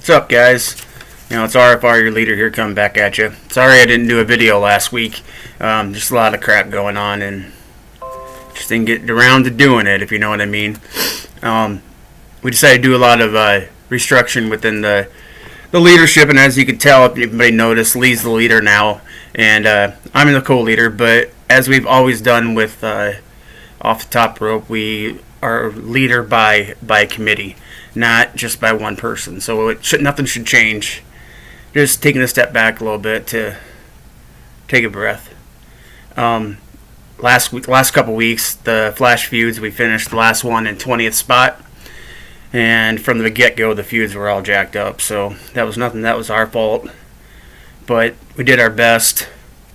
What's up, guys? It's RFR, your leader here, coming back at you. Sorry I didn't do a video last week. Just a lot of crap going on, and just didn't get around to doing it, if you know what I mean. We decided to do a lot of restructuring within the leadership, and as you can tell, if anybody noticed, Lee's the leader now, and I'm the co-leader, but as we've always done with Off the Top Rope, we are leader by committee, not just by one person. So nothing should change. Just taking a step back a little bit to take a breath. Last couple weeks, the Flash feuds, we finished the last one in 20th spot. And from the get-go, the feuds were all jacked up. So that was nothing. That was our fault. But we did our best.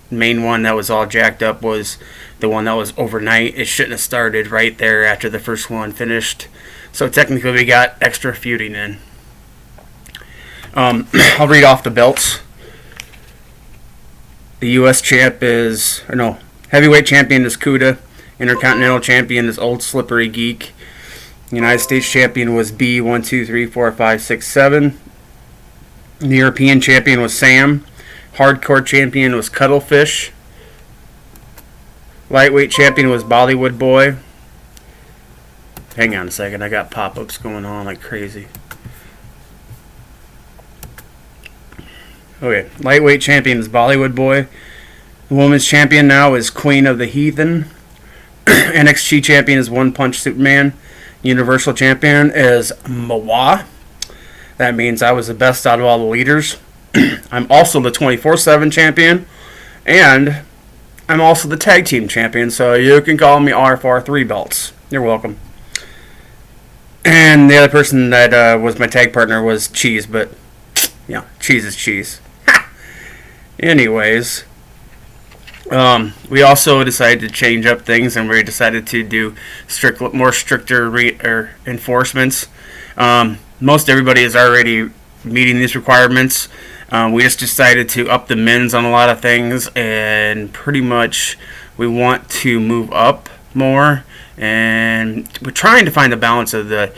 The main one that was all jacked up was the one that was overnight. It shouldn't have started right there after the first one finished. So technically we got extra feuding in. I'll read off the belts. The U.S. champ is, heavyweight champion is Kuda. Intercontinental champion is Old Slippery Geek. United States champion was B, 1, 2, 3, 4, 5, 6, 7. The European champion was Sam. Hardcore champion was Cuttlefish. Lightweight champion was Bollywood Boy. Hang on a second, I got pop-ups going on like crazy. Okay, lightweight champion is Bollywood Boy. The women's champion now is Queen of the Heathen. NXT champion is One Punch Superman. Universal champion is Mawa. That means I was the best out of all the leaders. I'm also the 24/7 champion. And I'm also the tag team champion, so you can call me RFR3 belts. You're welcome. And the other person that was my tag partner was Cheese, but cheese is cheese. Anyways, we also decided to change up things, and we decided to do more stricter enforcements. Most everybody is already meeting these requirements. We just decided to up the men's on a lot of things, and pretty much we want to move up more, and we're trying to find the balance of the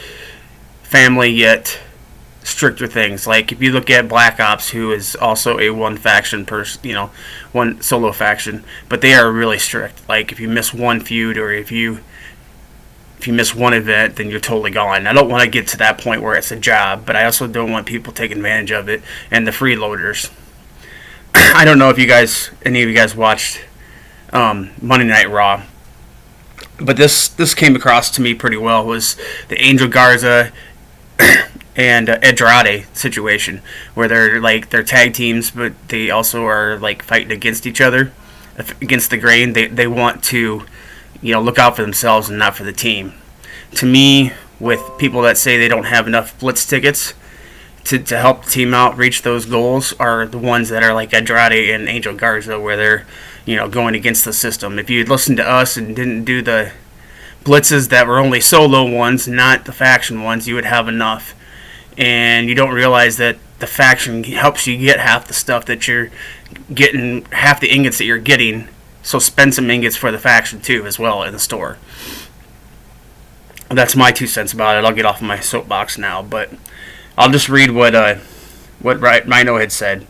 family yet stricter things. Like if you look at Black Ops, who is also a one faction person, one solo faction, but they are really strict. Like if you miss one feud or if you miss one event, then you're totally gone. I don't want to get to that point where it's a job, but I also don't want people taking advantage of it and the freeloaders. I don't know if any of you guys watched Monday Night Raw, but this came across to me pretty well. Was the Angel Garza and Andrade situation, where they're tag teams, but they also are fighting against each other, against the grain. They want to look out for themselves and not for the team. To me, with people that say they don't have enough blitz tickets to help the team out reach those goals, are the ones that are like Andrade and Angel Garza, where they're going against the system. If you'd listened to us and didn't do the blitzes that were only solo ones, not the faction ones, you would have enough. And you don't realize that the faction helps you get half the stuff that you're getting, half the ingots that you're getting. So spend some ingots for the faction too, as well, in the store. That's my 2 cents about it. I'll get off of my soapbox now, but I'll just read what Rhino had said.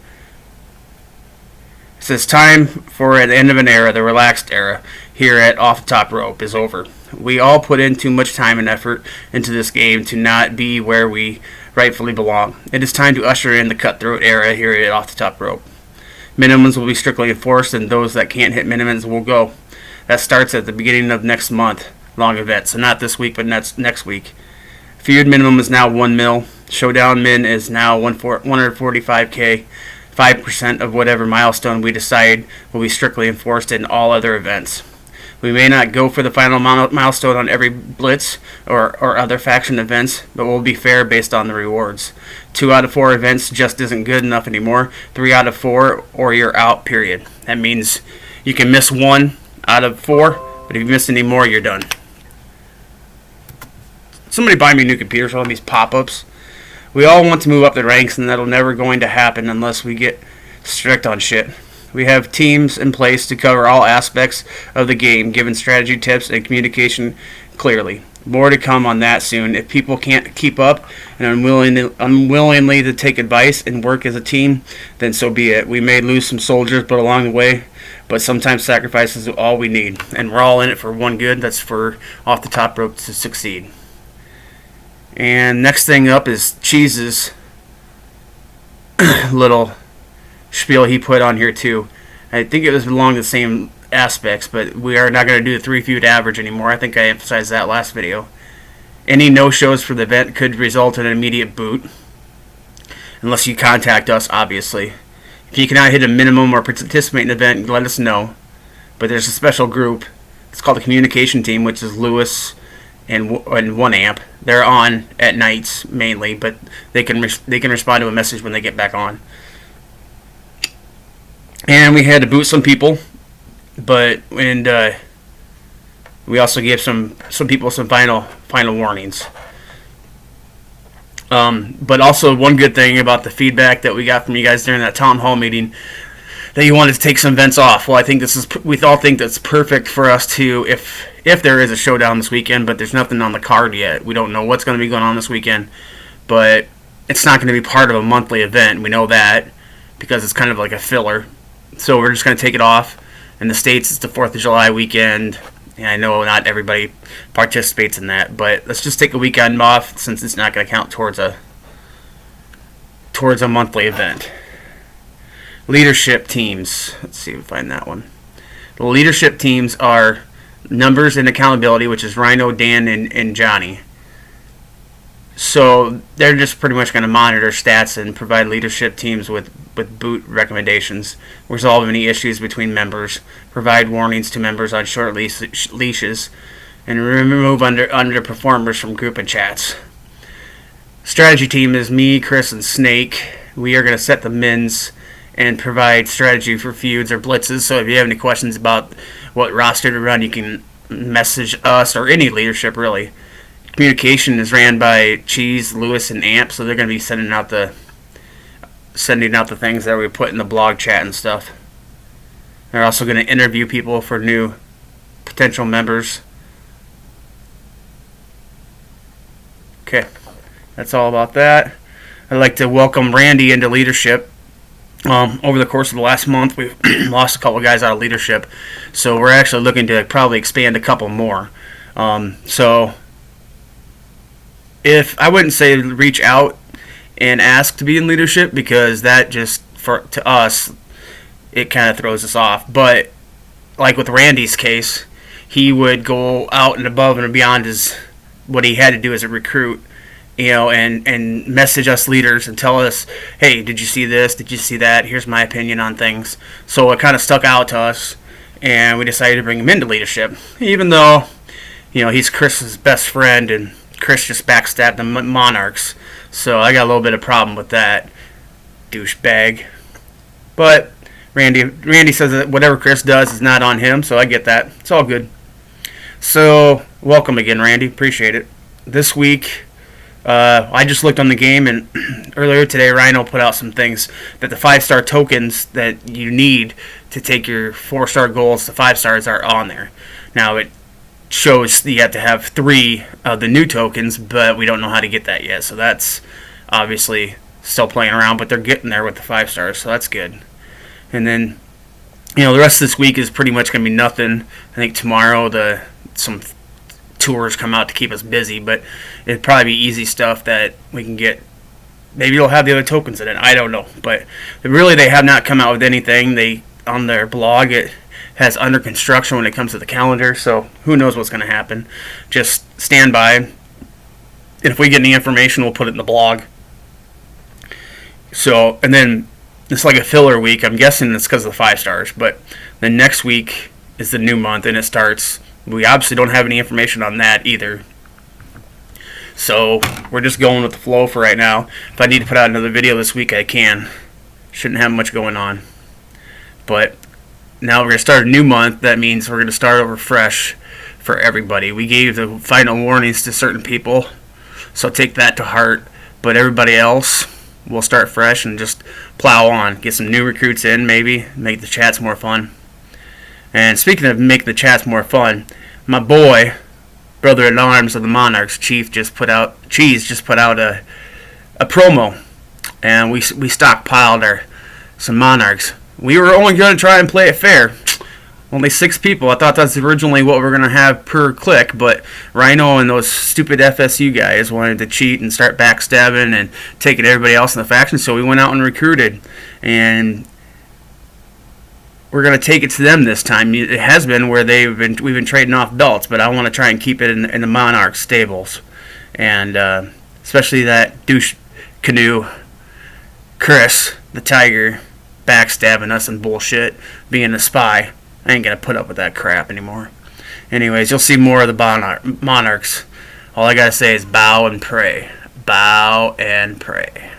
It says, time for the end of an era, the relaxed era, here at Off the Top Rope is over. We all put in too much time and effort into this game to not be where we rightfully belong. It is time to usher in the cutthroat era here at Off the Top Rope. Minimums will be strictly enforced, and those that can't hit minimums will go. That starts at the beginning of next month. Long event, so not this week, but next week. Feud minimum is now 1 mil. Showdown min is now 145K. 5% of whatever milestone we decide will be strictly enforced in all other events. We may not go for the final milestone on every blitz or other faction events, but we'll be fair based on the rewards. 2 out of 4 events just isn't good enough anymore. 3 out of 4 or you're out, period. That means you can miss 1 out of 4, but if you miss any more, you're done. Somebody buy me a new computer for all these pop-ups. We all want to move up the ranks, and that'll never going to happen unless we get strict on shit. We have teams in place to cover all aspects of the game, giving strategy tips and communication clearly. More to come on that soon. If people can't keep up and unwillingly to take advice and work as a team, then so be it. We may lose some soldiers, but along the way, but sometimes sacrifice is all we need, and we're all in it for one good. That's for Off the Top Rope to succeed. And next thing up is Cheese's little spiel he put on here too. I think it was along the same aspects, but we are not going to do the 3 feud average anymore. I think I emphasized that last video. Any no-shows for the event could result in an immediate boot, unless you contact us, obviously. If you cannot hit a minimum or participate in the event, let us know. But there's a special group. It's called the communication team, which is Lewis and 1Amp. They're on at nights mainly, but they can respond to a message when they get back on. And we had to boot some people, but we also gave some people some final warnings. But also one good thing about the feedback that we got from you guys during that town hall meeting, that you wanted to take some events off. Well, I think we all think that's perfect for us to, if there is a showdown this weekend, but there's nothing on the card yet. We don't know what's going to be going on this weekend, but it's not going to be part of a monthly event. We know that because it's kind of like a filler. So we're just going to take it off. In the States, it's the 4th of July weekend. And I know not everybody participates in that, but let's just take a weekend off since it's not going to count towards a monthly event. Leadership teams. Let's see if we find that one. The leadership teams are Numbers and Accountability, which is Rhino, Dan, and Johnny. So they're just pretty much going to monitor stats and provide leadership teams with boot recommendations, resolve any issues between members, provide warnings to members on short leashes, and remove underperformers from group and chats. Strategy team is me, Chris, and Snake. We are going to set the mins and provide strategy for feuds or blitzes. So if you have any questions about what roster to run, you can message us or any leadership really. Communication is ran by Cheese, Lewis, and Amp, so they're going to be sending out the things that we put in the blog chat and stuff. They're also going to interview people for new potential members. Okay, that's all about that. I'd like to welcome Randy into leadership. Over the course of the last month, we've lost a couple guys out of leadership, so we're actually looking to probably expand a couple more. So if I wouldn't say reach out and ask to be in leadership, because that just to us it kind of throws us off. But like with Randy's case, he would go out and above and beyond what he had to do as a recruit, and message us leaders and tell us, hey, did you see this? Did you see that? Here's my opinion on things. So it kind of stuck out to us, and we decided to bring him into leadership, even though he's Chris's best friend and Chris just backstabbed the Monarchs, so I got a little bit of problem with that douchebag. But Randy says that whatever Chris does is not on him, so I get that. It's all good. So welcome again, Randy. Appreciate it. This week, I just looked on the game, and earlier today, Rhino put out some things that the 5-star tokens that you need to take your 4-star goals to 5 stars are on there. Now it shows you have to have 3 of the new tokens, but we don't know how to get that yet, so that's obviously still playing around, but they're getting there with the 5 stars, so that's good. And then the rest of this week is pretty much going to be nothing. I think tomorrow some tours come out to keep us busy, but it'd probably be easy stuff that we can get. Maybe it'll have the other tokens in it, I don't know, but really they have not come out with anything. On their blog it has under construction when it comes to the calendar, so who knows what's going to happen. Just stand by, and if we get any information, we'll put it in the blog. So, and then it's like a filler week. I'm guessing it's because of the 5 stars, but the next week is the new month, and it starts. We obviously don't have any information on that either, so we're just going with the flow for right now. If I need to put out another video this week, I can. Shouldn't have much going on, but now we're going to start a new month. That means we're going to start over fresh for everybody. We gave the final warnings to certain people, so take that to heart. But everybody else, we'll start fresh and just plow on. Get some new recruits in, maybe. Make the chats more fun. And speaking of make the chats more fun, my boy, brother-at-arms of the Monarchs, Cheese just put out a promo, and we stockpiled some Monarchs. We were only going to try and play it fair. Only 6 people. I thought that's originally what we were going to have per click, but Rhino and those stupid FSU guys wanted to cheat and start backstabbing and taking everybody else in the faction, so we went out and recruited. And we're going to take it to them this time. It has been where we've been trading off belts, but I want to try and keep it in the Monarch stables. And especially that douche canoe, Chris, the Tiger, backstabbing us and bullshit, being a spy. I ain't going to put up with that crap anymore. Anyways, you'll see more of the Monarchs. All I got to say is bow and pray. Bow and pray.